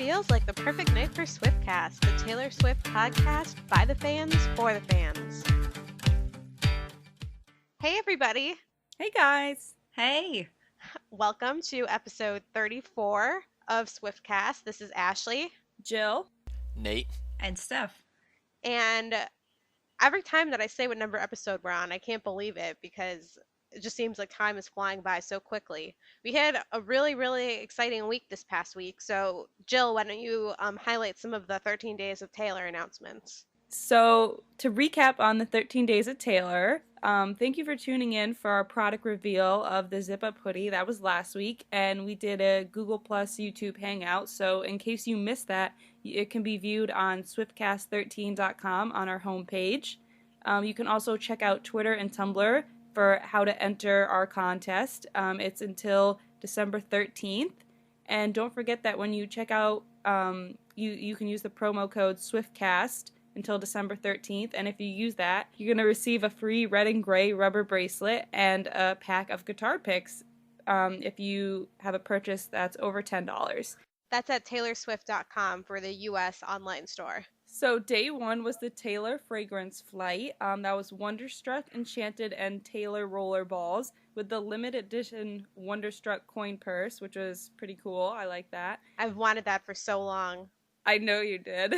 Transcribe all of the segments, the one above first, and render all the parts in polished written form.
feels like the perfect night for Swiftcast, the Taylor Swift podcast by the fans for the fans. Hey everybody. Hey guys. Hey. Welcome to episode 34 of Swiftcast. This is Ashley, Jill, Nate, And Steph. and every time that I say what number episode we're on, I can't believe it because it just seems like time is flying by so quickly. We had a really, really exciting week this past week. So, Jill, why don't you highlight some of the 13 Days of Taylor announcements? So to recap on the 13 Days of Taylor, thank you for tuning in for our product reveal of the Zip Up hoodie. That was last week, and we did a Google Plus YouTube Hangout. So in case you missed that, it can be viewed on swiftcast13.com on our homepage. You can also check out Twitter and Tumblr for how to enter our contest. It's until December 13th. And don't forget that when you check out, you can use the promo code SWIFTCAST until December 13th. And if you use that, you're going to receive a free red and gray rubber bracelet and a pack of guitar picks if you have a purchase that's over $10. That's at taylorswift.com for the U.S. online store. So day one was the Taylor fragrance flight. That was Wonderstruck, Enchanted, and Taylor roller balls with the limited edition Wonderstruck coin purse, which was pretty cool. I like that. I've wanted that for so long. I know you did.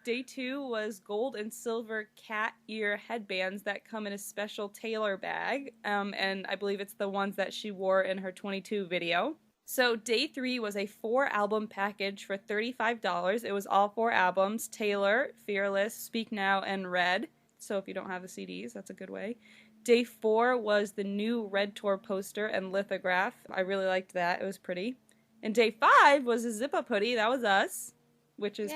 Day two was gold and silver cat ear headbands that come in a special Taylor bag. And I believe it's the ones that she wore in her 22 video. So day three was a 4-album package for $35. It was all 4 albums: Taylor, Fearless, Speak Now, and Red. So if you don't have the CDs, that's a good way. Day 4 was the new Red Tour poster and lithograph. I really liked that. It was pretty. And day 5 was a Zip Up hoodie. That was us, which is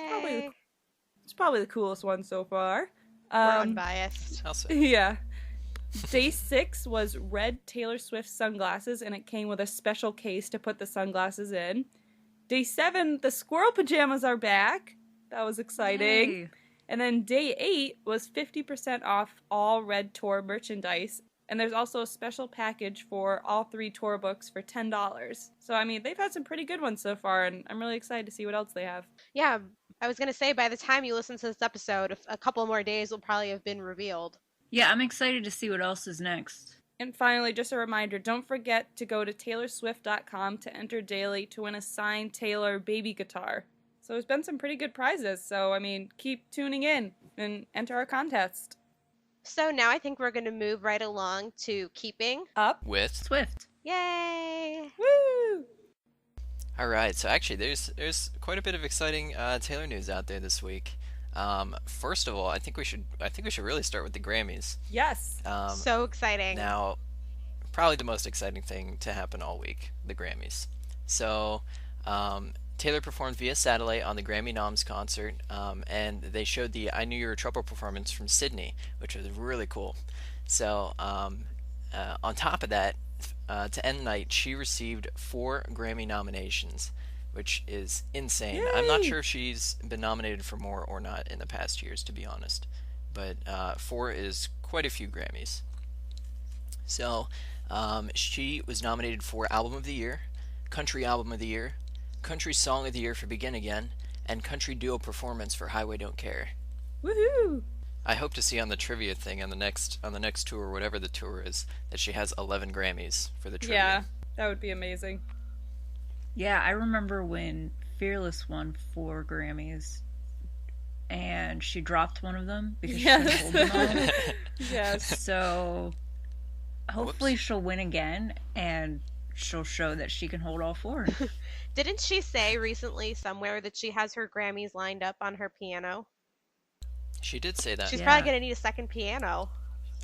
probably the coolest one so far. We're unbiased. I'll say. Yeah. Day 6 was red Taylor Swift sunglasses, and it came with a special case to put the sunglasses in. Day 7, the squirrel pajamas are back. That was exciting. Yay. And then day 8 was 50% off all Red Tour merchandise. And there's also a special package for all 3 tour books for $10. So, I mean, they've had some pretty good ones so far, and I'm really excited to see what else they have. Yeah, I was going to say, by the time you listen to this episode, a couple more days will probably have been revealed. Yeah, I'm excited to see what else is next. And finally, just a reminder, don't forget to go to taylorswift.com to enter daily to win a signed Taylor baby guitar. So there's been some pretty good prizes, so, I mean, keep tuning in and enter our contest. So now I think we're going to move right along to Keeping Up With. Swift. Yay! Woo! All right, so actually, there's quite a bit of exciting Taylor news out there this week. First of all, I think we should really start with the Grammys. Yes. So exciting. Now, probably the most exciting thing to happen all week, the Grammys. So, Taylor performed via satellite on the Grammy Noms concert, and they showed the I Knew You Were Trouble performance from Sydney, which was really cool. So, on top of that, to end the night, she received 4 Grammy nominations, which is insane. Yay! I'm not sure if she's been nominated for more or not in the past years, to be honest. But 4 is quite a few Grammys. So, she was nominated for Album of the Year, Country Album of the Year, Country Song of the Year for Begin Again, and Country Duo Performance for Highway Don't Care. Woohoo! I hope to see on the trivia thing on the next tour, whatever the tour is, that she has 11 Grammys for the trivia. Yeah, that would be amazing. Yeah, I remember when Fearless won 4 Grammys, and she dropped one of them because she couldn't hold them all. Yes. So, hopefully Whoops. she'll win again, and she'll show that she can hold all 4. Didn't she say recently somewhere that she has her Grammys lined up on her piano? She did say that. She's Yeah. probably going to need a second piano.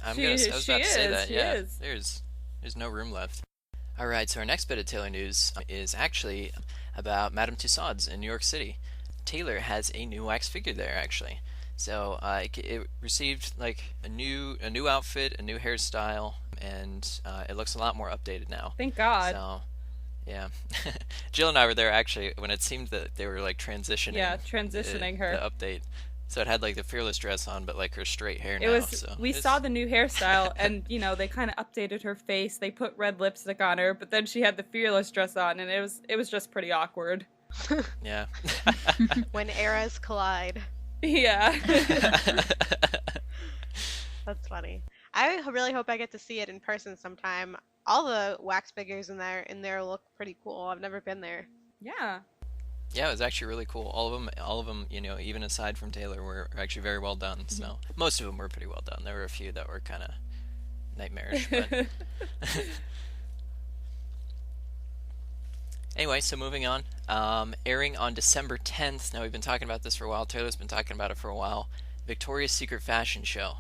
I was She about to say is, that. she Yeah, is. there's no room left. All right, so our next bit of Taylor news is actually about Madame Tussauds in New York City. Taylor has a new wax figure there, actually. So it received like a new outfit, a new hairstyle, and it looks a lot more updated now. Thank God. So, yeah. Jill and I were there actually when it seemed that they were like transitioning. Yeah, transitioning her. The update. So it had like the Fearless dress on, but like her straight hair now. It was. So We saw the new hairstyle, and they kind of updated her face. They put red lipstick on her, but then she had the Fearless dress on, and it was just pretty awkward. Yeah. When eras collide. Yeah. That's funny. I really hope I get to see it in person sometime. All the wax figures in there look pretty cool. I've never been there. Yeah. Yeah, it was actually really cool. All of them, even aside from Taylor, were actually very well done. So most of them were pretty well done. There were a few that were kind of nightmarish, but anyway. So moving on, airing on December 10th. Now we've been talking about this for a while. Taylor's been talking about it for a while. Victoria's Secret fashion show,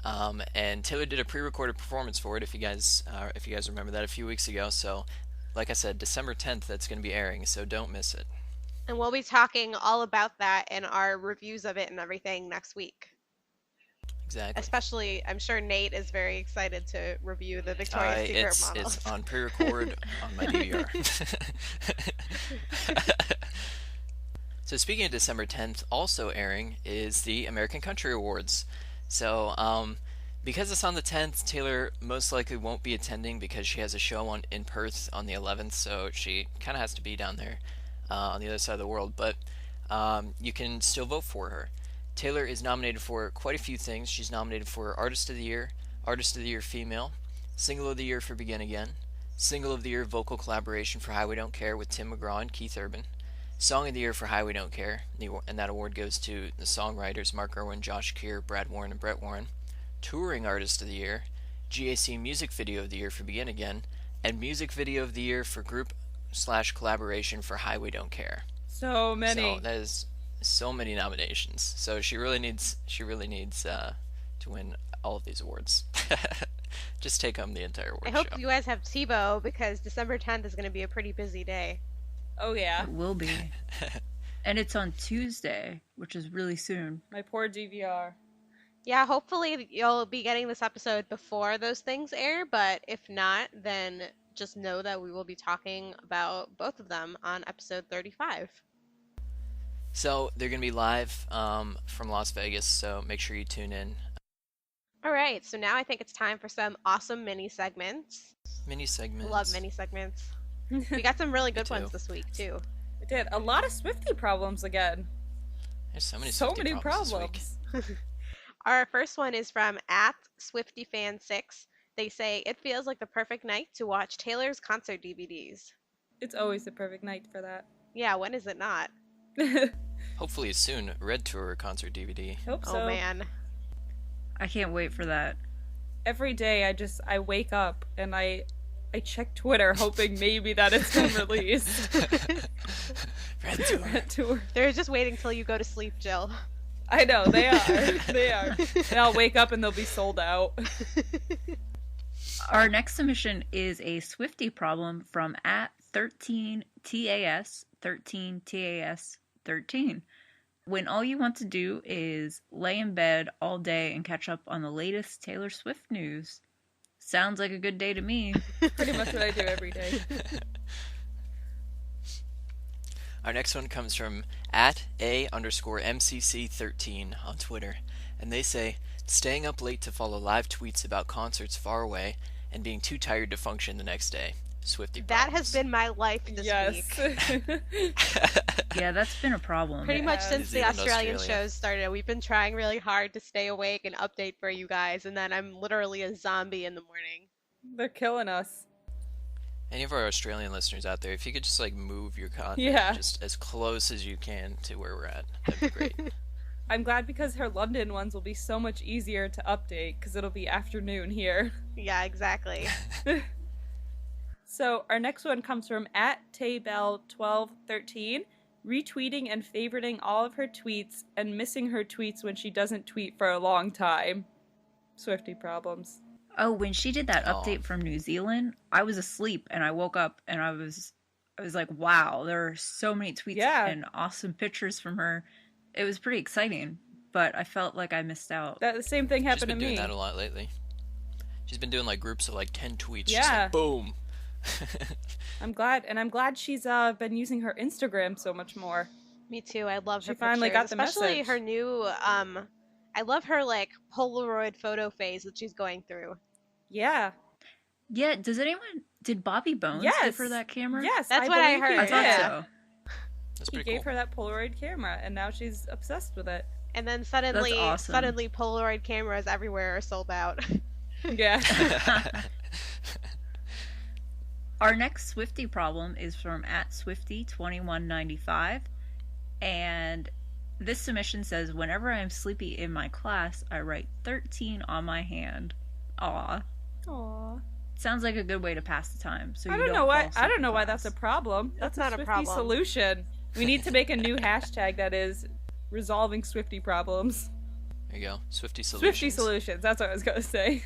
and Taylor did a pre-recorded performance for it. If you guys remember that a few weeks ago. So, like I said, December 10th, that's going to be airing. So don't miss it. And we'll be talking all about that in our reviews of it and everything next week. Exactly. Especially, I'm sure Nate is very excited to review the Victoria's Secret models. It's on pre-record on my DVR. So speaking of December 10th, also airing is the American Country Awards. So because it's on the 10th, Taylor most likely won't be attending because she has a show in Perth on the 11th, so she kind of has to be down there on the other side of the world. But you can still vote for her. Taylor is nominated for quite a few things. She's nominated for Artist of the Year Female, Single of the Year for Begin Again, Single of the Year Vocal Collaboration for Highway Don't Care with Tim McGraw and Keith Urban, Song of the Year for Highway Don't Care, and that award goes to the songwriters Mark Irwin, Josh Keir, Brad Warren, and Brett Warren, Touring Artist of the Year, GAC Music Video of the Year for Begin Again, and Music Video of the Year for Group/Collaboration for Highway Don't Care. So many. So that is so many nominations. So she really needs to win all of these awards. Just take home the entire award I hope show. you guys have TiVo because December 10th is going to be a pretty busy day. Oh yeah. It will be. And it's on Tuesday, which is really soon. My poor DVR. Yeah, hopefully you'll be getting this episode before those things air, but if not, then just know that we will be talking about both of them on episode 35. So they're going to be live from Las Vegas, so make sure you tune in. All right, so now I think it's time for some awesome mini segments. Mini segments. Love mini segments. We got some really good too. ones this week, too. We did a lot of Swiftie problems again. There's so many problems. this week. Our first one is from @SwiftyFan6. They say, it feels like the perfect night to watch Taylor's concert DVDs. It's always the perfect night for that. Yeah, when is it not? Hopefully soon, Red Tour concert DVD. Hope so. Oh, man. I can't wait for that. Every day I wake up and I check Twitter hoping maybe that it's been released. Red Tour. Red Tour. They're just waiting till you go to sleep, Jill. I know, they are. They are. And I'll wake up and they'll be sold out. Our next submission is a Swiftie problem from @13TAS, 13TAS13. When all you want to do is lay in bed all day and catch up on the latest Taylor Swift news. Sounds like a good day to me. Pretty much what I do every day. Our next one comes from @A_MCC13 on Twitter, and they say, staying up late to follow live tweets about concerts far away and being too tired to function the next day. Swiftie That problems. has been my life this week. Yeah, that's been a problem. Pretty much since Is the even Australian Australia. shows started. We've been trying really hard to stay awake and update for you guys, and then I'm literally a zombie in the morning. They're killing us. Any of our Australian listeners out there, if you could just move your content Yeah. just as close as you can to where we're at, that'd be great. I'm glad because her London ones will be so much easier to update because it'll be afternoon here. Yeah, exactly. So our next one comes from @Taybell1213, retweeting and favoriting all of her tweets and missing her tweets when she doesn't tweet for a long time. Swiftie problems. Oh, when she did that Oh. update from New Zealand, I was asleep and I woke up and I was like, wow, there are so many tweets Yeah. and awesome pictures from her. It was pretty exciting, but I felt like I missed out. The same thing She's happened been to doing me. that a lot lately. She's been doing groups of 10 tweets. Yeah. Just boom. I'm glad she's been using her Instagram so much more. Me too. I love her She finally got pictures, the especially message. her new I love her Polaroid photo phase that she's going through. Yeah. Yeah, did Bobby Bones Yes. give her that camera? Yes, That's what I believe heard, he I thought did. so. he pretty gave cool. her that Polaroid camera, and now she's obsessed with it. And then That's suddenly, awesome. Polaroid cameras everywhere are sold out. Yeah. Our next Swifty problem is from @Swifty2195, and this submission says, "Whenever I'm sleepy in my class, I write 13 on my hand." Aw. Aw. Sounds like a good way to pass the time. So I you don't don't know why. fall I asleep don't in know why class. that's a problem. That's not a a Swifty problem. solution. We need to make a new hashtag that is resolving Swifty problems. There you go. Swifty Swifty solutions. solutions. That's what I was gonna say.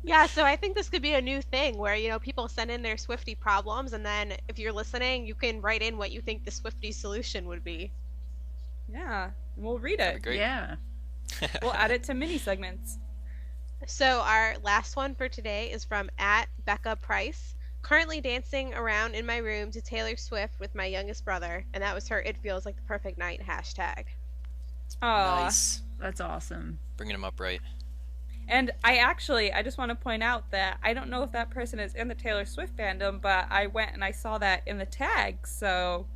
Yeah, so I think this could be a new thing where, people send in their Swifty problems, and then if you're listening, you can write in what you think the Swifty solution would be. Yeah, we'll read That'd it. be great. Yeah. We'll add it to mini segments. So our last one for today is from @BeccaPrice. Currently dancing around in my room to Taylor Swift with my youngest brother, and that was her "It Feels Like the Perfect Night" hashtag. Aw. Nice. That's awesome. Bringing him up right. And I just want to point out that I don't know if that person is in the Taylor Swift fandom, but I went and I saw that in the tag, so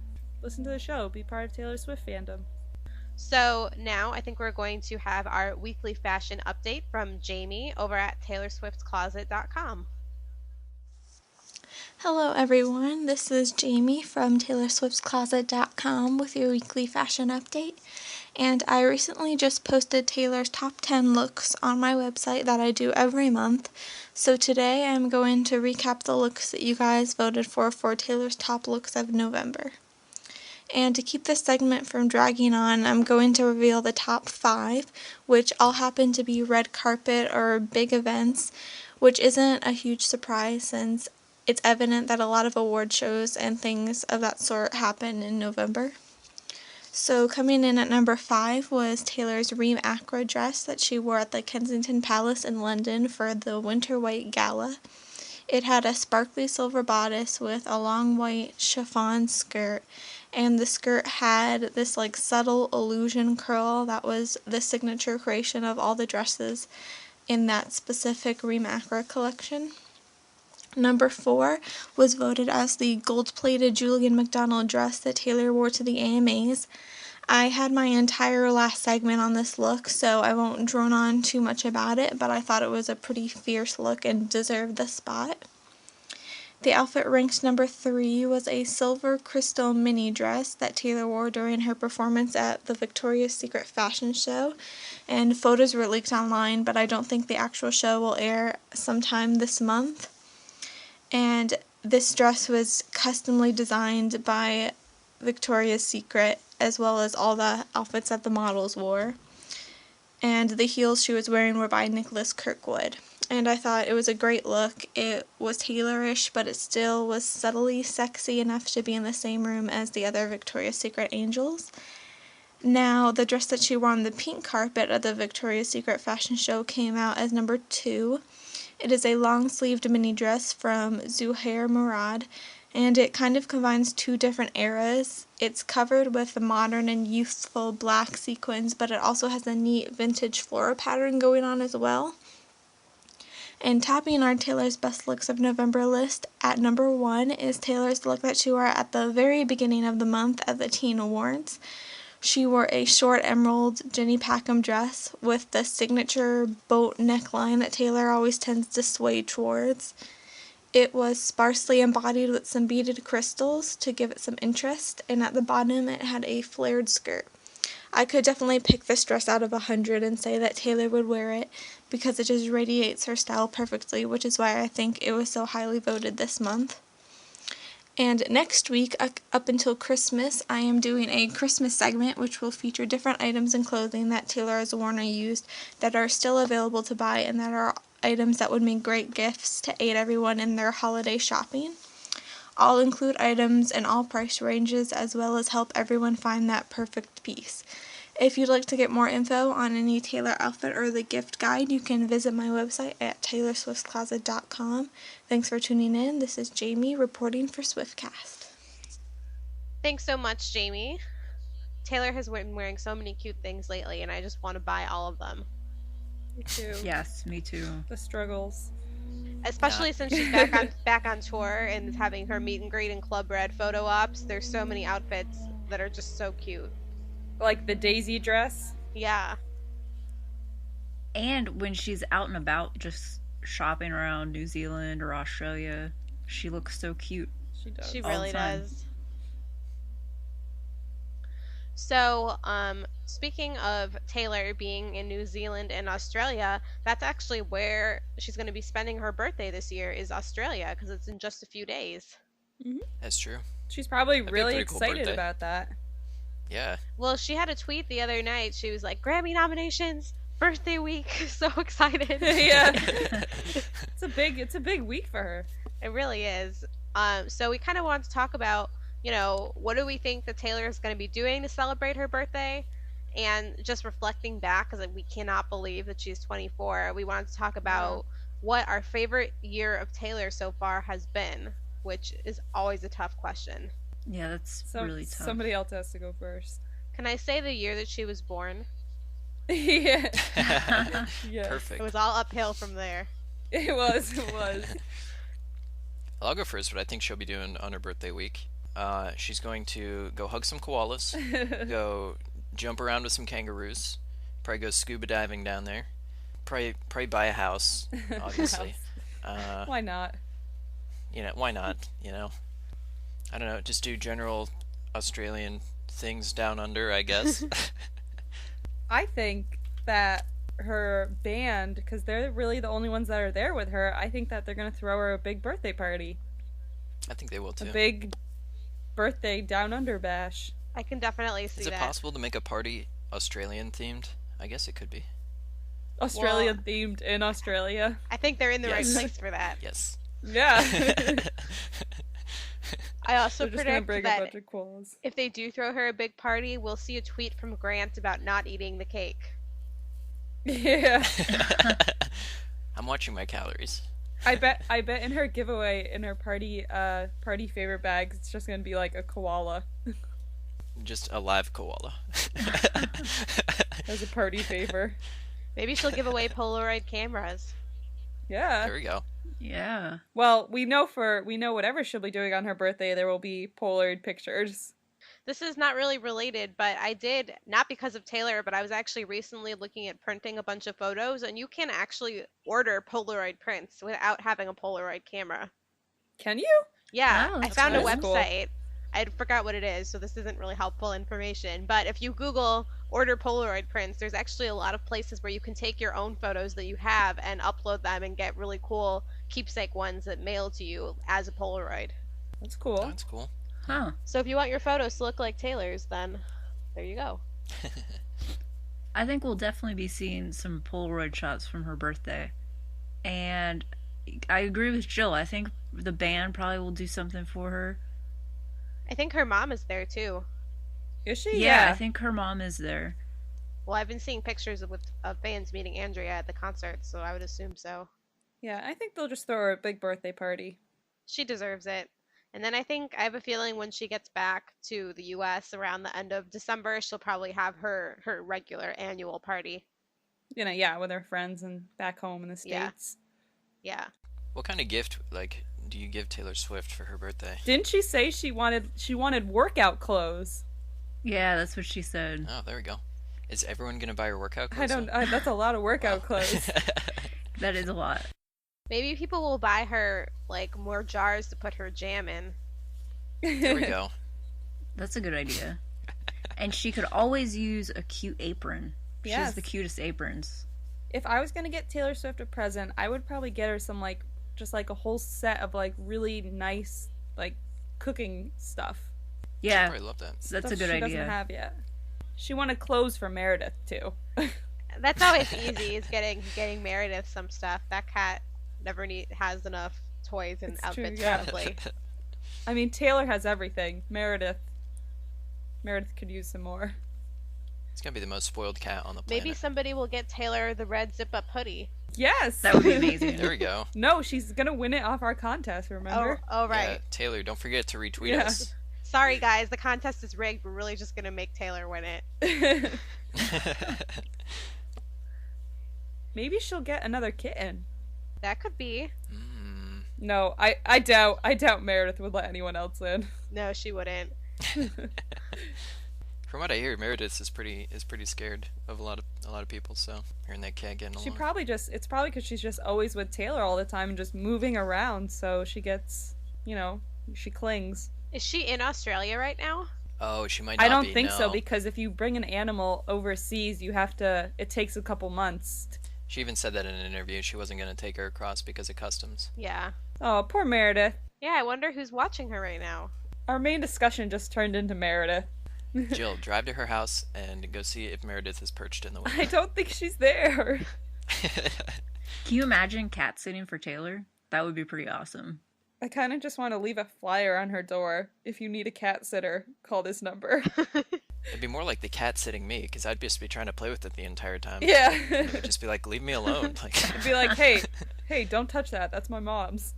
listen to the show, be part of Taylor Swift fandom. So now I think we're going to have our weekly fashion update from Jamie over at TaylorSwiftCloset.com. Hello everyone, this is Jamie from TaylorSwiftCloset.com with your weekly fashion update. And I recently just posted Taylor's top 10 looks on my website that I do every month. So today I'm going to recap the looks that you guys voted for Taylor's top looks of November. And to keep this segment from dragging on, I'm going to reveal the top 5, which all happen to be red carpet or big events, which isn't a huge surprise since it's evident that a lot of award shows and things of that sort happen in November. So coming in at number 5 was Taylor's Reem Acra dress that she wore at the Kensington Palace in London for the Winter White Gala. It had a sparkly silver bodice with a long white chiffon skirt, and the skirt had this subtle illusion curl that was the signature creation of all the dresses in that specific Reem Acra collection. Number 4 was voted as the gold-plated Julian McDonald dress that Taylor wore to the AMAs. I had my entire last segment on this look, so I won't drone on too much about it, but I thought it was a pretty fierce look and deserved the spot. The outfit ranked number 3 was a silver crystal mini dress that Taylor wore during her performance at the Victoria's Secret fashion show, and photos were leaked online, but I don't think the actual show will air sometime this month. And this dress was customly designed by Victoria's Secret, as well as all the outfits that the models wore. And the heels she was wearing were by Nicholas Kirkwood. And I thought it was a great look. It was Taylorish, but it still was subtly sexy enough to be in the same room as the other Victoria's Secret angels. Now, the dress that she wore on the pink carpet at the Victoria's Secret fashion show came out as number 2. It is a long-sleeved mini dress from Zuhair Murad, and it kind of combines 2 different eras. It's covered with the modern and youthful black sequins, but it also has a neat vintage floral pattern going on as well. And topping our Taylor's Best Looks of November list, at number 1 is Taylor's look that she wore at the very beginning of the month at the Teen Awards. She wore a short emerald Jenny Packham dress with the signature boat neckline that Taylor always tends to sway towards. It was sparsely embodied with some beaded crystals to give it some interest, and at the bottom it had a flared skirt. I could definitely pick this dress out of 100 and say that Taylor would wear it because it just radiates her style perfectly, which is why I think it was so highly voted this month. And next week, up until Christmas, I am doing a Christmas segment which will feature different items and clothing that Taylor has worn or used that are still available to buy and that are items that would make great gifts to aid everyone in their holiday shopping. I'll include items in all price ranges as well as help everyone find that perfect piece. If you'd like to get more info on any Taylor outfit or the gift guide, you can visit my website at TaylorSwiftCloset.com. Thanks for tuning in. This is Jamie reporting for Swiftcast. Thanks so much, Jamie. Taylor has been wearing so many cute things lately, and I just want to buy all of them. Me too. Yes, me too. The struggles. Especially since she's back on tour and is having her meet and greet and Club Red photo ops. There's so many outfits that are just so cute. Like the daisy dress. Yeah. And when she's out and about, just shopping around New Zealand or Australia, she looks so cute. She does. She all really the time. does. So, speaking of Taylor being in New Zealand and Australia, that's actually where she's going to be spending her birthday this year, is Australia, because it's in just a few days. That's true. She's probably That'd be a really pretty cool excited birthday. about that. Yeah. Well, she had a tweet the other night. She was like, Grammy nominations, birthday week, so excited. Yeah. It's a big week for her. It really is. So we kind of want to talk about, what do we think that Taylor is going to be doing to celebrate her birthday? And just reflecting back, because we cannot believe that she's 24, we wanted to talk about what our favorite year of Taylor so far has been, which is always a tough question. Yeah, that's really tough. Somebody else has to go first. Can I say the year that she was born? Yeah. Yeah. Perfect. It was all uphill from there. It was. I'll go first. What I think she'll be doing on her birthday week. She's going to go hug some koalas, go jump around with some kangaroos, probably go scuba diving down there, probably buy a house, obviously. Why not? Why not? I don't know. Just do general Australian things down under, I guess. I think that her band, because they're really the only ones that are there with her, I think that they're going to throw her a big birthday party. I think they will too. A big birthday down under bash. I can definitely see Is it that. possible to make a party Australian themed? I guess it could be. Australian themed in Australia. I think they're in the right Yes. place for that. Yes. Yeah. I also They're just going to predict bring a that bunch of koalas. if they do throw her a big party, we'll see a tweet from Grant about not eating the cake. Yeah. I'm watching my calories. I bet in her giveaway, in her party favorite bag, it's just gonna be like a koala Just a live koala. as a party favor. Maybe she'll give away Polaroid cameras. Yeah. There we go. Yeah. Well, we know whatever she'll be doing on her birthday, there will be Polaroid pictures. This is not really related, but I did, not because of Taylor, but I was actually recently looking at printing a bunch of photos, and you can actually order Polaroid prints without having a Polaroid camera. Can you? Yeah, Oh, I that's found a cool. website. I forgot what it is, so this isn't really helpful information. But if you Google order Polaroid prints, there's actually a lot of places where you can take your own photos that you have and upload them and get really cool keepsake ones that mail to you as a Polaroid. That's cool. That's cool. Huh. So if you want your photos to look like Taylor's, then there you go. I think we'll definitely be seeing some Polaroid shots from her birthday. And I agree with Jill. I think the band probably will do something for her. I think her mom is there too. Is she? Yeah, I think her mom is there. Well, I've been seeing pictures of fans meeting Andrea at the concert, so I would assume so. Yeah, I think they'll just throw her a big birthday party. She deserves it. And then I have a feeling when she gets back to the US around the end of December, she'll probably have her regular annual party. Yeah, with her friends and back home in the Yeah. States. Yeah. What kind of gift, do you give Taylor Swift for her birthday? Didn't she say she wanted workout clothes? Yeah, that's what she said. Oh, there we go. Is everyone gonna buy her workout clothes? That's a lot of workout Wow. clothes. That is a lot. Maybe people will buy her more jars to put her jam in. There we go. That's a good idea. And she could always use a cute apron. She Yes. has the cutest aprons. If I was gonna get Taylor Swift a present, I would probably get her some just a whole set of really nice cooking stuff. I Yeah, probably love that. that's Stuff a good she idea. doesn't have yet. She wanted clothes for Meredith too. That's always easy, is getting Meredith some stuff. That cat never has enough toys and It's true, outfits, yeah. probably. I mean, Taylor has everything. Meredith could use some more. It's gonna be the most spoiled cat on the planet. Maybe somebody will get Taylor the red zip-up hoodie. Yes, That would be amazing. There we go. No, she's gonna win it off our contest. Remember? Oh, right. Yeah, Taylor, don't forget to retweet Yeah. us. Sorry, guys, the contest is rigged. We're really just gonna make Taylor win it. Maybe she'll get another kitten. That could be. Mm. No, I doubt Meredith would let anyone else in. No, she wouldn't. From what I hear, Meredith is pretty scared of a lot of people. So hearing that cat getting She along. probably just, it's probably because she's just always with Taylor all the time and just moving around, so she gets, she clings. Is she in Australia right now? Oh, she might I not don't be. think No. so, because if you bring an animal overseas, it takes a couple months. She even said that in an interview. She wasn't going to take her across because of customs. Yeah. Oh, poor Meredith. Yeah, I wonder who's watching her right now. Our main discussion just turned into Meredith. Jill, drive to her house and go see if Meredith is perched in the window. I don't think she's there. Can you imagine cat sitting for Taylor? That would be pretty awesome. I kind of just want to leave a flyer on her door. If you need a cat sitter, call this number. It'd be more like the cat sitting me, because I'd just be trying to play with it the entire time. Yeah. It'd just be like, leave me alone. Like, It'd be like, hey, don't touch that. That's my mom's.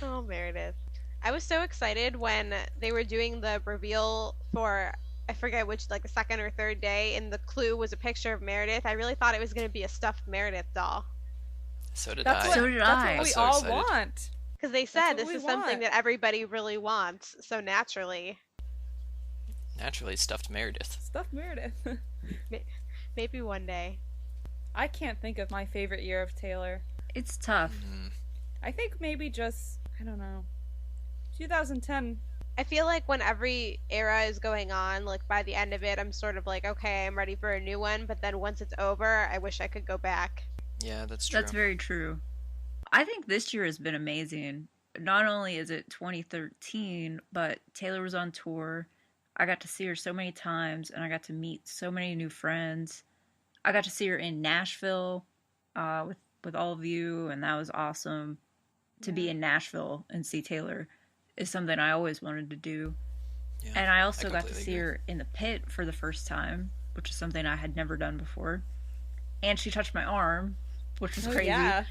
Oh, Meredith. I was so excited when they were doing the reveal for, I forget which, like the second or third day, and the clue was a picture of Meredith. I really thought it was going to be a stuffed Meredith doll. So did That's I. what, So did that's I. what we So all excited. want. Because they That's said what this we is something want. that everybody really wants, so naturally. Naturally stuffed Meredith. Stuff Meredith. Maybe one day. I can't think of my favorite year of Taylor. It's tough. I think maybe just, I don't know, 2010. I feel like when every era is going on, like by the end of it, I'm sort of like, okay, I'm ready for a new one. But then once it's over, I wish I could go back. Yeah, that's true. That's very true. I think this year has been amazing. Not only is it 2013, but Taylor was on tour. I got to see her so many times, and I got to meet so many new friends. I got to see her in Nashville with all of you, and that was awesome. To be in Nashville and see Taylor is something I always wanted to do. Yeah, And I also got to completely see agree. her in the pit for the first time, which is something I had never done before. And she touched my arm, which was Oh, crazy. yeah.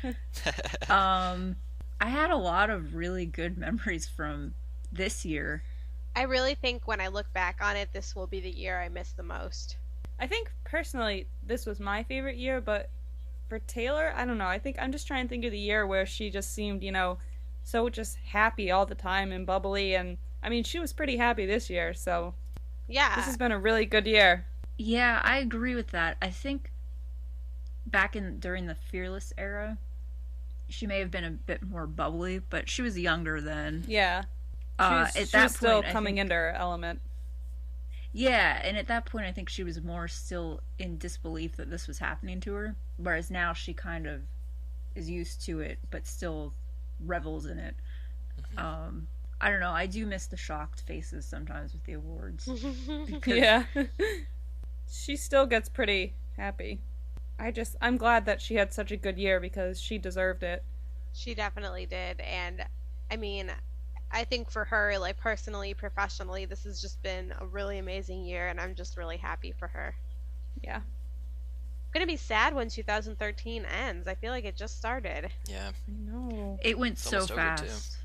I had a lot of really good memories from this year. I really think when I look back on it, this will be the year I miss the most. I think personally this was my favorite year, but for Taylor, I don't know. I think I'm just trying to think of the year where she just seemed, so just happy all the time and bubbly. And I mean, she was pretty happy this year, so Yeah. this has been a really good year. Yeah, I agree with that. I think during the Fearless era, she may have been a bit more bubbly, but she was younger then. Yeah. At She was that still point, I coming think- into her element. Yeah, and at that point, I think she was more still in disbelief that this was happening to her, whereas now she kind of is used to it, but still revels in it. I don't know. I do miss the shocked faces sometimes with the awards. Because Yeah. She still gets pretty happy. I'm glad that she had such a good year because she deserved it. She definitely did. And I mean, I think for her, like personally, professionally, this has just been a really amazing year, and I'm just really happy for her. Yeah. I'm gonna be sad when 2013 ends. I feel like it just started. Yeah. I know. it went so almost over, too. fast.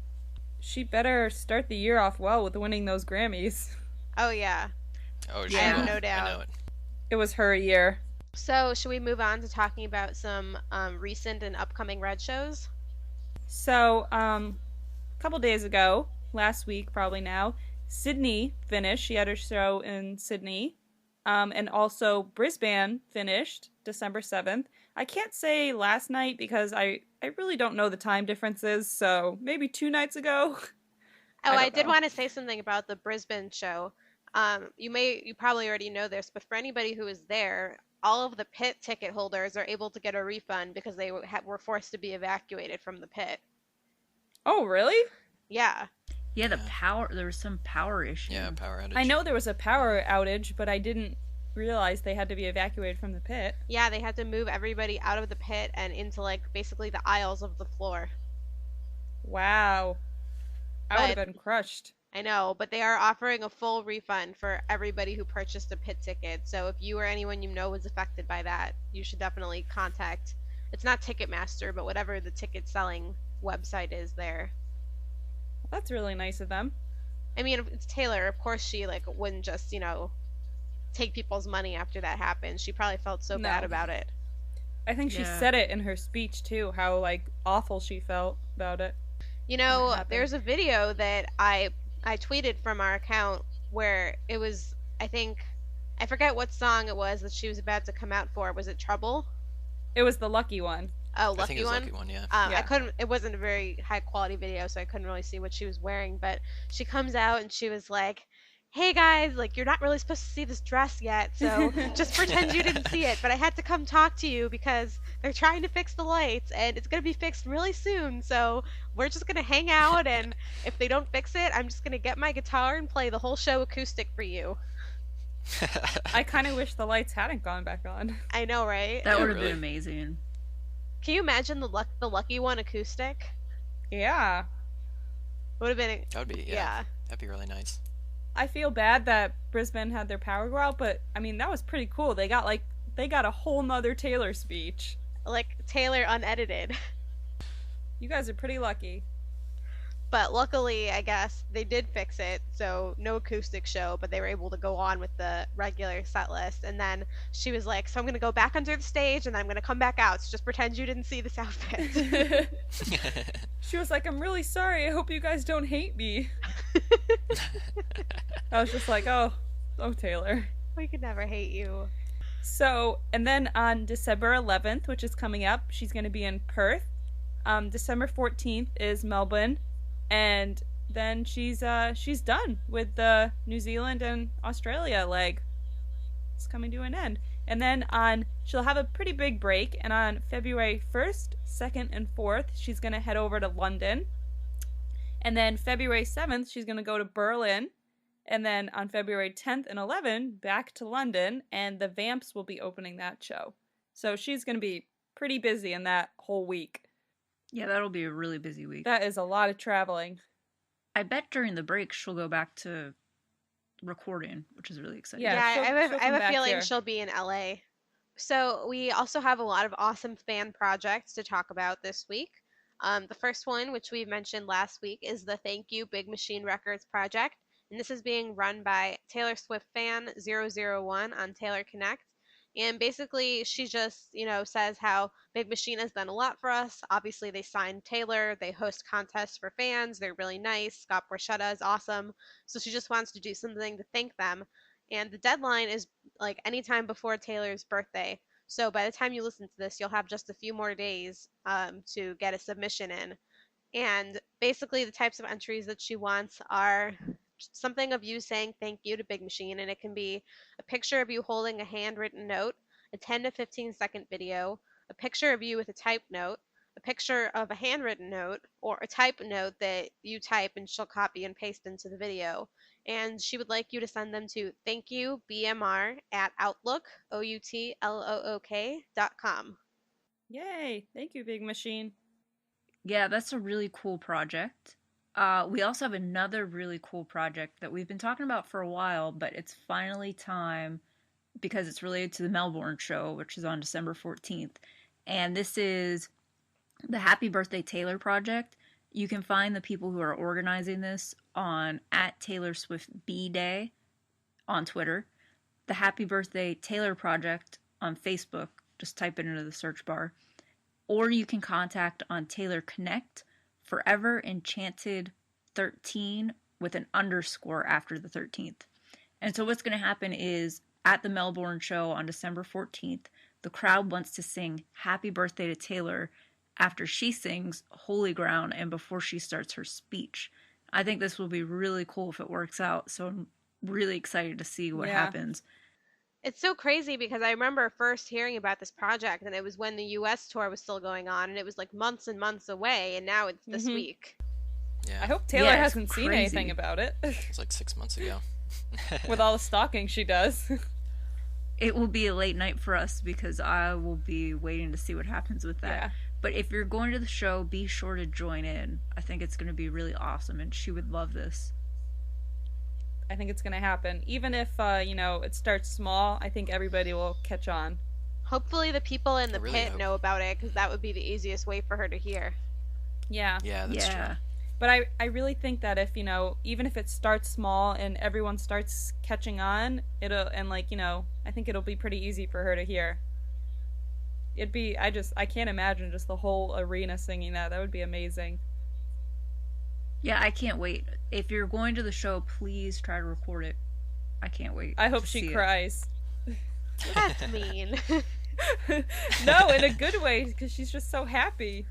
She better start the year off well with winning those Grammys. Oh yeah. Oh, she I have will. no doubt. I know it. It was her year. So should we move on to talking about some recent and upcoming Red shows? So, a couple days ago, last week probably now, Sydney finished. She had her show in Sydney. And also Brisbane finished December 7th. I can't say last night because I really don't know the time differences, so maybe 2 nights ago. Oh, I don't did know. want to say something about the Brisbane show. You probably already know this, but for anybody who is there, all of the pit ticket holders are able to get a refund because they were forced to be evacuated from the pit. Oh, really? Yeah. Yeah, there was some power issue. Yeah, power outage. I know there was a power outage, but I didn't realize they had to be evacuated from the pit. Yeah, they had to move everybody out of the pit and into like basically the aisles of the floor. Wow. I would But- have been crushed. I know, but they are offering a full refund for everybody who purchased a pit ticket. So if you or anyone you know was affected by that, you should definitely contact. It's not Ticketmaster, but whatever the ticket selling website is there. That's really nice of them. I mean, it's Taylor. Of course, she like wouldn't just take people's money after that happened. She probably felt so bad No. about it. I think she Yeah. said it in her speech too, how like awful she felt about it. You what know, happened. there's a video that I tweeted from our account where it was, I think, I forget what song it was that she was about to come out for. Was it Trouble? It was the lucky one. Oh, I think it Lucky was One. Lucky One, yeah. I Yeah. couldn't. It wasn't a very high quality video, so I couldn't really see what she was wearing. But she comes out and she was like, "Hey guys, like you're not really supposed to see this dress yet, so just pretend you didn't see it. But I had to come talk to you because they're trying to fix the lights, and it's gonna be fixed really soon. So we're just gonna hang out, and if they don't fix it, I'm just gonna get my guitar and play the whole show acoustic for you." I kind of wish the lights hadn't gone back on. I know, right? That Yeah, would have really. been amazing. Can you imagine the Lucky One acoustic? Yeah. Would have been, That would be, yeah. that'd be really nice. I feel bad that Brisbane had their power go out, but I mean that was pretty cool. They got a whole nother Taylor speech. Like Taylor unedited. You guys are pretty lucky. But luckily, I guess, they did fix it, so no acoustic show, but they were able to go on with the regular set list. And then she was like, "So I'm going to go back under the stage, and then I'm going to come back out, so just pretend you didn't see this outfit." She was like, "I'm really sorry. I hope you guys don't hate me." I was just like, oh Taylor. We could never hate you. So, and then on December 11th, which is coming up, she's going to be in Perth. December 14th is Melbourne, and then she's done with the New Zealand and Australia leg. It's coming to an end. And then she'll have a pretty big break, and on February 1st, 2nd, and 4th, she's going to head over to London. And then February 7th, she's going to go to Berlin. And then on February 10th and 11th, back to London, and the Vamps will be opening that show. So she's going to be pretty busy in that whole week. Yeah, that'll be a really busy week. That is a lot of traveling. I bet during the break she'll go back to recording, which is really exciting. Yeah, Yeah, she'll I have come a back feeling here. she'll be in LA. So we also have a lot of awesome fan projects to talk about this week. The first one, which we mentioned last week, is the Thank You Big Machine Records project. And this is being run by Taylor Swift fan 001 on Taylor Connect. And basically, she just, says how Big Machine has done a lot for us. Obviously, they signed Taylor. They host contests for fans. They're really nice. Scott Borchetta is awesome. So she just wants to do something to thank them. And the deadline is like anytime before Taylor's birthday. So by the time you listen to this, you'll have just a few more days to get a submission in. And basically, the types of entries that she wants are something of you saying thank you to Big Machine, and it can be a picture of you holding a handwritten note, a 10 to 15-second video, a picture of you with a typed note, a picture of a handwritten note, or a typed note that you type and she'll copy and paste into the video. And she would like you to send them to thankyouBMR@outlook.com. Yay! Thank you, Big Machine. Yeah, that's a really cool project. We also have another really cool project that we've been talking about for a while, but it's finally time because it's related to the Melbourne show, which is on December 14th. And this is the Happy Birthday Taylor project. You can find the people who are organizing this on @TaylorSwiftBDay on Twitter, the Happy Birthday Taylor project on Facebook. Just type it into the search bar. Or you can contact on Taylor Connect, Forever Enchanted 13 with an underscore after the 13th. And so what's going to happen is at the Melbourne show on December 14th, the crowd wants to sing Happy Birthday to Taylor after she sings Holy Ground and before she starts her speech. I think this will be really cool if it works out. So I'm really excited to see what happens. It's so crazy because I remember first hearing about this project, and it was when the US tour was still going on, and it was like months and months away, and now it's this week. Yeah. I hope Taylor Yeah, it's hasn't seen crazy. anything about it It's like 6 months ago. with all the stalking she does. It will be a late night for us because I will be waiting to see what happens with that. Yeah. But if you're going to the show, be sure to join in. I think it's going to be really awesome, and she would love this. I think it's going to happen. Even if, it starts small, I think everybody will catch on. Hopefully the people in the I really pit hope. know about it, because that would be the easiest way for her to hear. Yeah. Yeah, that's true. But I really think that if, even if it starts small and everyone starts catching on, I think it'll be pretty easy for her to hear. I can't imagine just the whole arena singing that. That would be amazing. Yeah, I can't wait. If you're going to the show, please try to record it. I can't wait I hope to she see it. cries. That's mean. No, in a good way, because she's just so happy.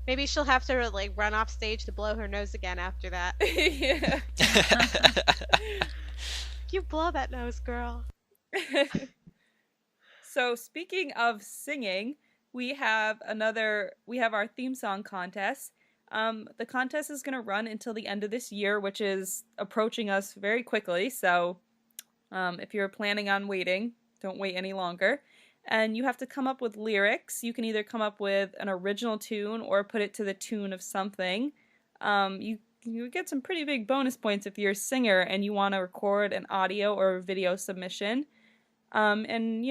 Maybe she'll have to like run off stage to blow her nose again after that. Yeah. You blow that nose, girl. So speaking of singing, we have our theme song contest. The contest is going to run until the end of this year, which is approaching us very quickly. So if you're planning on waiting, don't wait any longer. And you have to come up with lyrics. You can either come up with an original tune or put it to the tune of something. You get some pretty big bonus points if you're a singer and you want to record an audio or video submission. And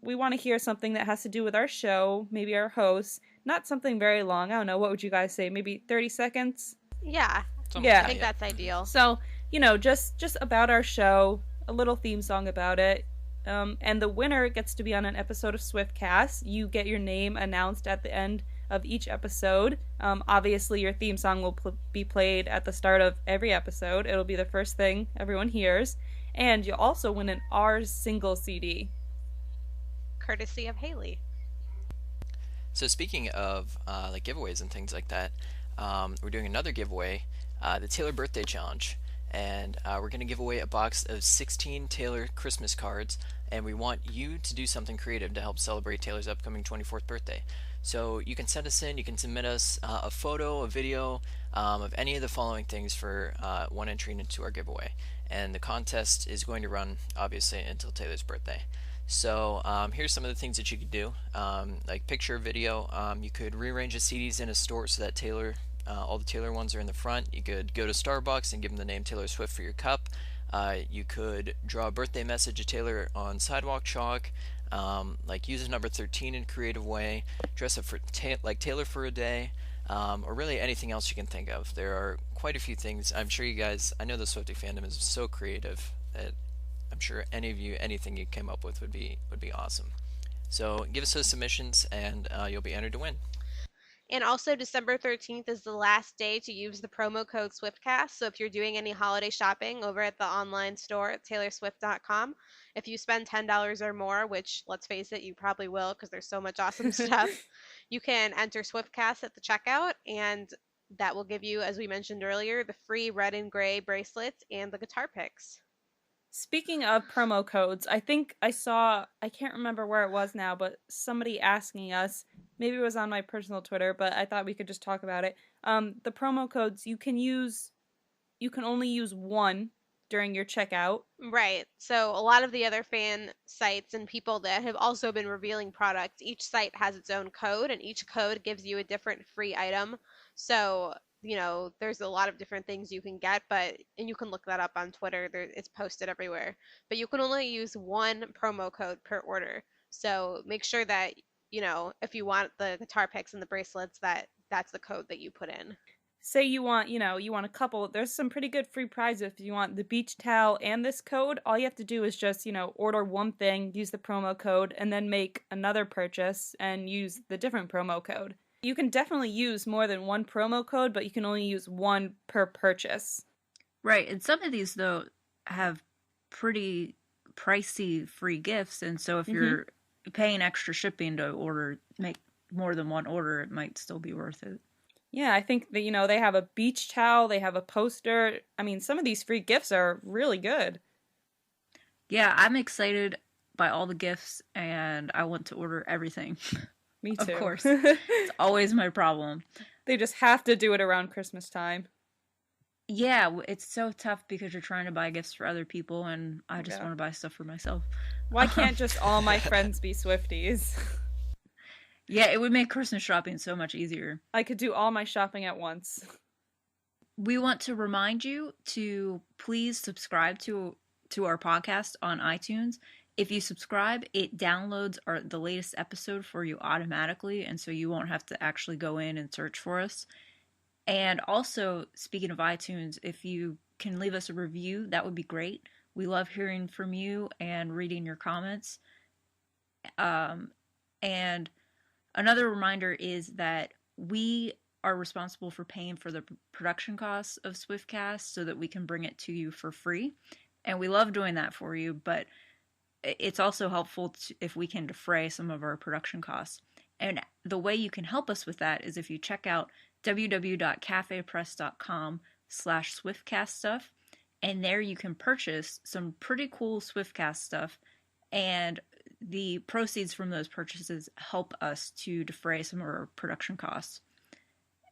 we want to hear something that has to do with our show, maybe our hosts. Not something very long. I don't know. What would you guys say? Maybe 30 seconds? Yeah. Yeah. I think that's ideal. So, just about our show, a little theme song about it. And the winner gets to be on an episode of Swiftcast. You get your name announced at the end of each episode. Obviously, your theme song will be played at the start of every episode. It'll be the first thing everyone hears. And you'll also win an Ours single CD. Courtesy of Haley. So speaking of like giveaways and things like that, we're doing another giveaway, the Taylor Birthday Challenge. And we're going to give away a box of 16 Taylor Christmas cards, and we want you to do something creative to help celebrate Taylor's upcoming 24th birthday. So you can send us in, you can submit us a photo, a video of any of the following things for one entry into our giveaway. And the contest is going to run, obviously, until Taylor's birthday. So here's some of the things that you could do, like picture, video. You could rearrange the CDs in a store so that all the Taylor ones are in the front. You could go to Starbucks and give them the name Taylor Swift for your cup. You could draw a birthday message of Taylor on sidewalk chalk. Like use number 13 in a creative way. Dress up like Taylor for a day. Or really anything else you can think of. There are quite a few things. I'm sure you guys, I know the Swiftie fandom is so creative that I'm sure anything you came up with would be awesome. So give us those submissions and you'll be entered to win. And also, December 13th is the last day to use the promo code SwiftCast. So if you're doing any holiday shopping over at the online store at taylorswift.com, if you spend $10 or more, which let's face it, you probably will because there's so much awesome stuff, you can enter SwiftCast at the checkout, and that will give you, as we mentioned earlier, the free red and gray bracelets and the guitar picks. Speaking of promo codes, I think I can't remember where it was now, but somebody asking us, maybe it was on my personal Twitter, but I thought we could just talk about it. The promo codes, you can only use one during your checkout. Right. So a lot of the other fan sites and people that have also been revealing products, each site has its own code, and each code gives you a different free item. So there's a lot of different things you can get, and you can look that up on Twitter. It's posted everywhere. But you can only use one promo code per order. So make sure that, if you want the guitar picks and the bracelets, that's the code that you put in. Say you want a couple. There's some pretty good free prizes if you want the beach towel and this code. All you have to do is just, order one thing, use the promo code, and then make another purchase and use the different promo code. You can definitely use more than one promo code, but you can only use one per purchase. Right, and some of these, though, have pretty pricey free gifts, and so if you're paying extra shipping to make more than one order, it might still be worth it. Yeah, I think that, they have a beach towel, they have a poster. I mean, some of these free gifts are really good. Yeah, I'm excited by all the gifts, and I want to order everything. Me too. Of course. It's always my problem. They just have to do it around Christmas time. Yeah, it's so tough because you're trying to buy gifts for other people, and I just want to buy stuff for myself. Why can't just all my friends be Swifties? Yeah, it would make Christmas shopping so much easier. I could do all my shopping at once. We want to remind you to please subscribe to our podcast on iTunes. If you subscribe, it downloads the latest episode for you automatically, and so you won't have to actually go in and search for us. And also, speaking of iTunes, if you can leave us a review, that would be great. We love hearing from you and reading your comments. And another reminder is that we are responsible for paying for the production costs of Swiftcast so that we can bring it to you for free. And we love doing that for you, but it's also helpful if we can defray some of our production costs. And the way you can help us with that is if you check out www.cafepress.com/swiftcast stuff, and there you can purchase some pretty cool Swiftcast stuff, and the proceeds from those purchases help us to defray some of our production costs.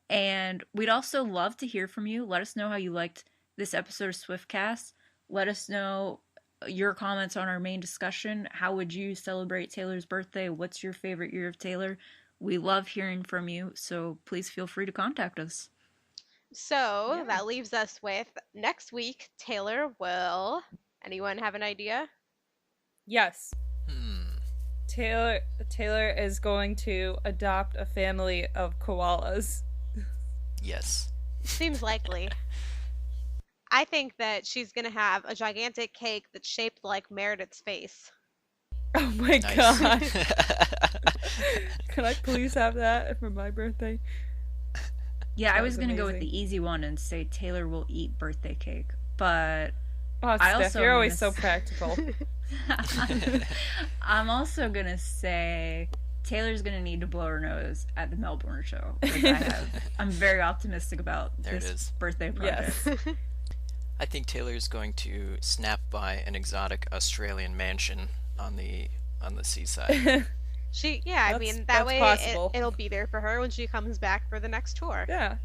And we'd also love to hear from you. Let us know how you liked this episode of Swiftcast. Let us know your comments on our main discussion. How would you celebrate Taylor's birthday? What's your favorite year of Taylor? We love hearing from you, so please feel free to contact us. So that leaves us with next week, Taylor will. Anyone have an idea? Yes. Taylor is going to adopt a family of koalas. Yes. Seems likely. I think that she's going to have a gigantic cake that's shaped like Meredith's face. Oh my Nice. god. Can I please have that for my birthday? Yeah, That I was going to go with amazing. the easy one and say Taylor will eat birthday cake, but Oh, I Steph, also you're always miss- so practical. I'm also going to say Taylor's going to need to blow her nose at the Melbourne show. Like I'm very optimistic about There it this is. birthday project. Yes. I think Taylor's going to snap by an exotic Australian mansion on the seaside. I mean, that that's way possible. it'll be there for her when she comes back for the next tour. Yeah.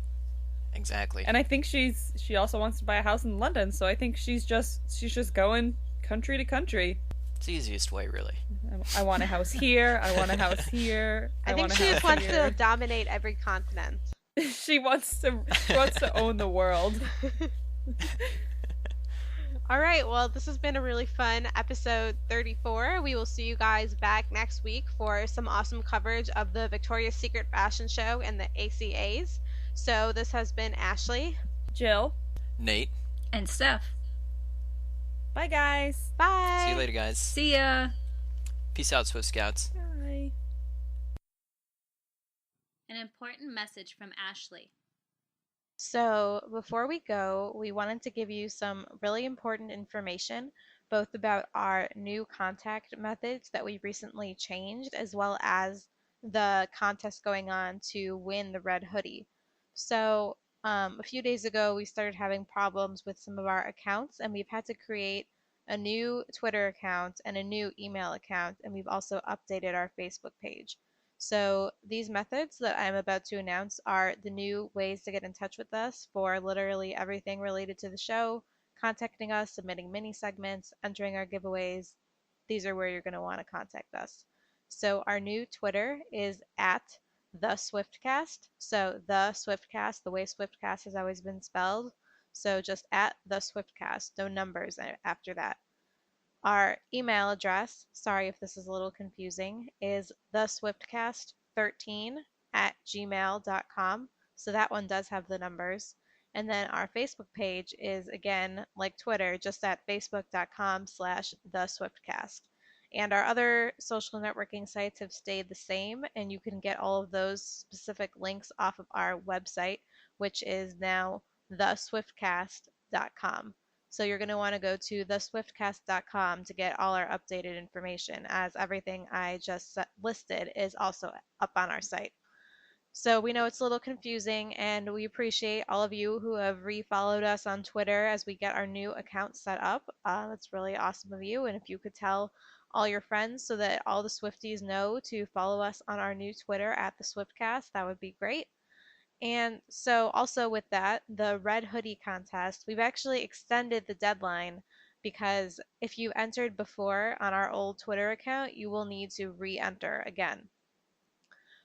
Exactly. And I think she also wants to buy a house in London, so I think she's just going country to country. It's the easiest way, really. I want a house here. I want a house here. I think want a she house just wants here. to dominate every continent. She wants to own the world. All right, well, this has been a really fun episode 34. We will see you guys back next week for some awesome coverage of the Victoria's Secret Fashion Show and the ACAs. So this has been Ashley. Jill. Nate. And Steph. Bye, guys. Bye. See you later, guys. See ya. Peace out, Swift Scouts. Bye. An important message from Ashley. So, before we go, we wanted to give you some really important information, both about our new contact methods that we recently changed, as well as the contest going on to win the red hoodie. So, a few days ago, we started having problems with some of our accounts, and we've had to create a new Twitter account and a new email account, and we've also updated our Facebook page. So these methods that I'm about to announce are the new ways to get in touch with us for literally everything related to the show, contacting us, submitting mini segments, entering our giveaways. These are where you're going to want to contact us. So our new Twitter is at the Swiftcast. So the Swiftcast, the way Swiftcast has always been spelled. So just at the Swiftcast, no numbers after that. Our email address, sorry if this is a little confusing, is theswiftcast13@gmail.com. So that one does have the numbers. And then our Facebook page is, again, like Twitter, just at facebook.com/theswiftcast. And our other social networking sites have stayed the same, and you can get all of those specific links off of our website, which is now theswiftcast.com. So you're going to want to go to theswiftcast.com to get all our updated information, as everything I just listed is also up on our site. So we know it's a little confusing, and we appreciate all of you who have refollowed us on Twitter as we get our new account set up. That's really awesome of you, and if you could tell all your friends so that all the Swifties know to follow us on our new Twitter at the Swiftcast, that would be great. And so also with that, the red hoodie contest, we've actually extended the deadline because if you entered before on our old Twitter account, you will need to re-enter again.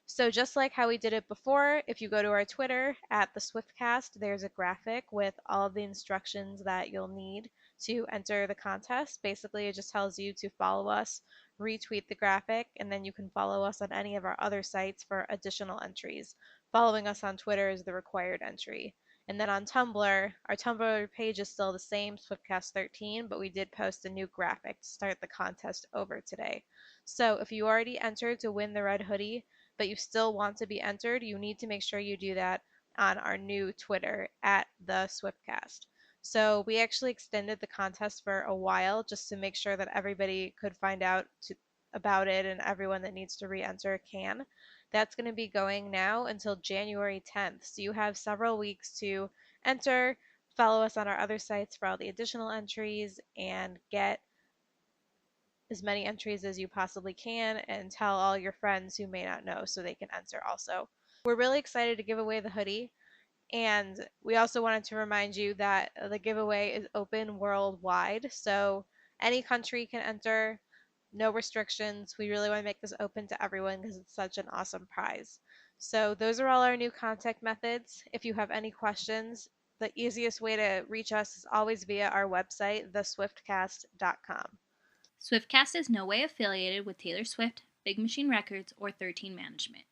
So just like how we did it before, if you go to our Twitter at the Swiftcast, there's a graphic with all of the instructions that you'll need to enter the contest. Basically, it just tells you to follow us, retweet the graphic, and then you can follow us on any of our other sites for additional entries. Following us on Twitter is the required entry. And then on Tumblr, our Tumblr page is still the same, Swiftcast13, but we did post a new graphic to start the contest over today. So if you already entered to win the red hoodie, but you still want to be entered, you need to make sure you do that on our new Twitter at the Swiftcast. So we actually extended the contest for a while just to make sure that everybody could find out about it and everyone that needs to re-enter can. That's going to be going now until January 10th. So you have several weeks to enter, follow us on our other sites for all the additional entries, and get as many entries as you possibly can and tell all your friends who may not know so they can enter also. We're really excited to give away the hoodie. And we also wanted to remind you that the giveaway is open worldwide. So any country can enter, no restrictions. We really want to make this open to everyone because it's such an awesome prize. So those are all our new contact methods. If you have any questions, the easiest way to reach us is always via our website, theswiftcast.com. Swiftcast is no way affiliated with Taylor Swift, Big Machine Records, or 13 Management.